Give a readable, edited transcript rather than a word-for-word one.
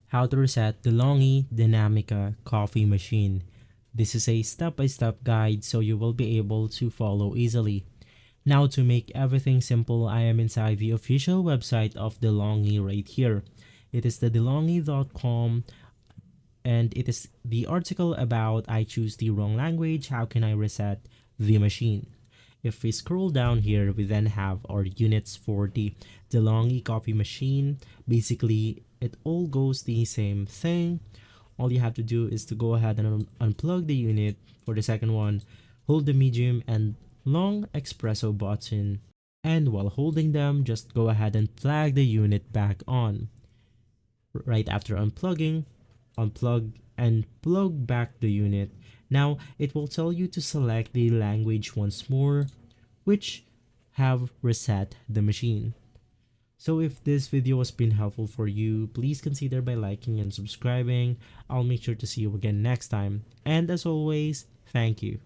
How to reset DeLonghi Dinamica Coffee Machine. This is a step-by-step guide so you will be able to follow easily. Now to make everything simple, I am inside the official website of DeLonghi right here. It is the DeLonghi.com and it is the article about I choose the wrong language, how can I reset the machine. If we scroll down here, we then have our units for the DeLonghi coffee machine. Basically, it all goes the same thing. All you have to do is to go ahead and unplug the unit. For the second one, hold the medium and long espresso button. And while holding them, just go ahead and plug the unit back on. Right after unplugging, unplug and plug back the unit. Now it will tell you to select the language once more, which have reset the machine. So if this video has been helpful for you, please consider by liking and subscribing. I'll make sure to see you again next time. And as always, thank you.